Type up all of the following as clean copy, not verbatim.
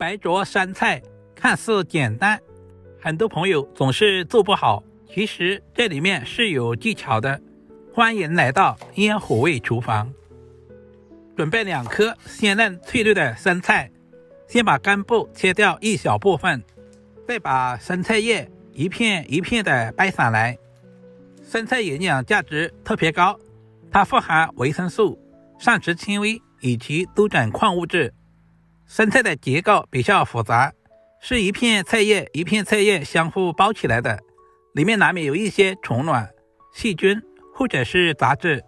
白灼山菜看似简单，很多朋友总是做不好，其实这里面是有技巧的。欢迎来到烟火味厨房。准备2颗鲜嫩翠绿的生菜，先把根部切掉一小部分，再把生菜叶一片一片的掰散来。生菜营养价值特别高，它富含维生素、膳食纤维以及多种矿物质。生菜的结构比较复杂，是一片菜叶一片菜叶相互包起来的，里面难免有一些虫卵、细菌或者是杂质，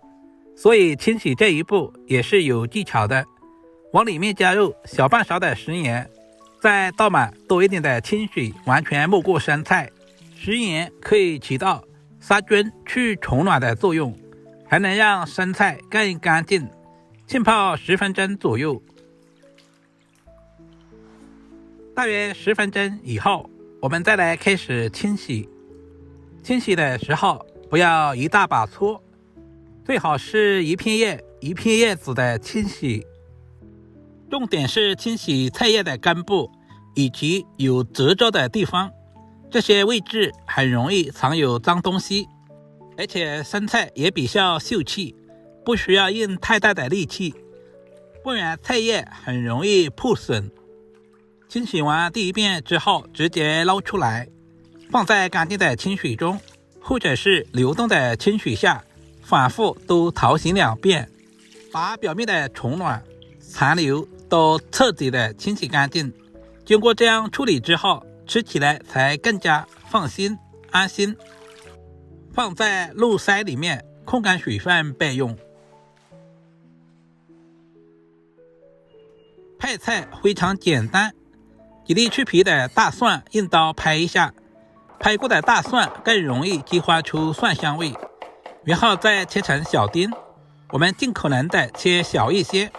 所以清洗这一步也是有技巧的。往里面加入小半勺的食盐，再倒满多一点的清水，完全没过生菜。食盐可以起到杀菌去虫卵的作用，还能让生菜更干净。浸泡10分钟左右。大约10分钟以后，我们再来开始清洗。清洗的时候不要一大把搓，最好是一片叶一片叶子的清洗。重点是清洗菜叶的根部以及有褶皱的地方，这些位置很容易藏有脏东西，而且生菜也比较秀气，不需要用太大的力气，不然菜叶很容易破损。清洗完第一遍之后，直接捞出来，放在干净的清水中，或者是流动的清水下，反复都淘洗2遍，把表面的虫卵、残留都彻底的清洗干净。经过这样处理之后，吃起来才更加放心安心。放在漏筛里面控干水分备用。配菜非常简单，几粒去皮的大蒜用刀拍一下，拍过的大蒜更容易激发出蒜香味，然后再切成小丁，我们尽可能的切小一些。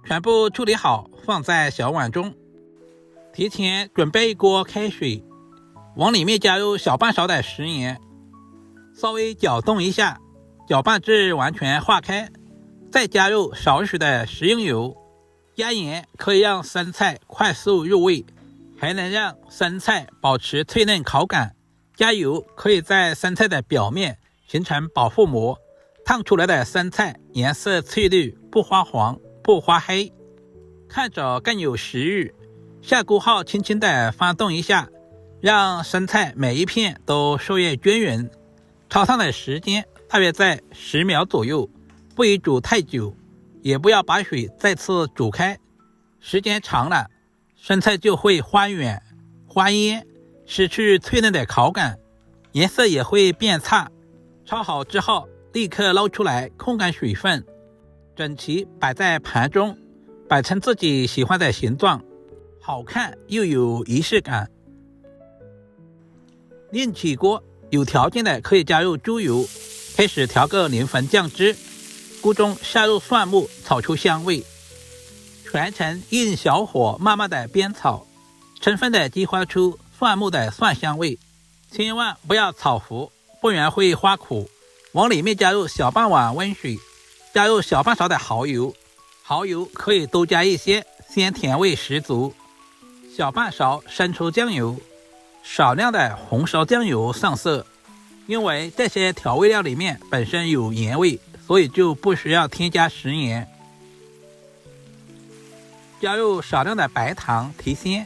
全部处理好，放在小碗中。提前准备一锅开水，往里面加入小半勺的食盐，稍微搅动一下，搅拌至完全化开，再加入少许的食用油。加盐可以让生菜快速入味，还能让生菜保持脆嫩口感。加油可以在生菜的表面形成保护膜，烫出来的生菜颜色翠绿，不发黄不发黑，看着更有食欲。下锅后轻轻地翻动一下，让生菜每一片都受热均匀。炒烫的时间大约在10秒左右，不宜煮太久，也不要把水再次煮开，时间长了生菜就会发软发烟，失去脆嫩的口感，颜色也会变差。炒好之后立刻捞出来控干水分，整齐摆在盘中，摆成自己喜欢的形状，好看又有仪式感。另起锅，有条件的可以加入猪油，开始调个0分酱汁，锅中下入蒜末炒出香味，全程用小火慢慢的煸炒，充分的激发出蒜末的蒜香味，千万不要炒糊，不然会发苦。往里面加入小半碗温水，加入小半勺的蚝油，蚝油可以多加一些，鲜甜味十足。小半勺生抽酱油，少量的红烧酱油上色。因为这些调味料里面本身有盐味，所以就不需要添加食盐。加入少量的白糖提鲜，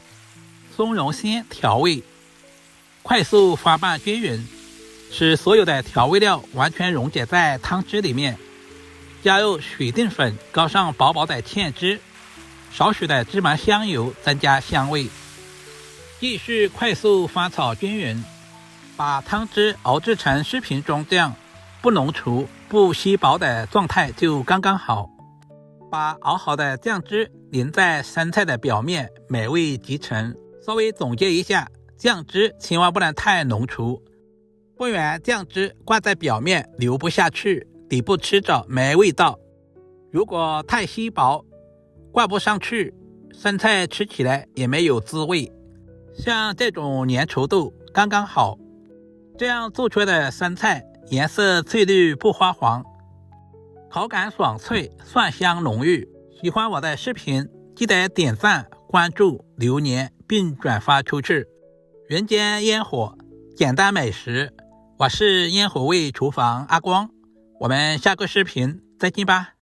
松茸鲜调味，快速翻拌均匀，使所有的调味料完全溶解在汤汁里面。加入水淀粉，高上薄薄的芡汁，少许的芝麻香油增加香味。继续快速翻炒均匀，把汤汁熬制成视频中这样不浓稠不稀薄的状态就刚刚好。把熬好的酱汁淋在生菜的表面，美味即成。稍微总结一下，酱汁千万不能太浓稠，不然酱汁挂在表面流不下去，底部吃着没味道。如果太稀薄，挂不上去，生菜吃起来也没有滋味。像这种粘稠度刚刚好，这样做出来的生菜颜色翠绿不发黄，口感爽脆，蒜香浓郁。喜欢我的视频，记得点赞关注、留言并转发出去。人间烟火，简单美食，我是烟火味厨房阿光，我们下个视频再见吧。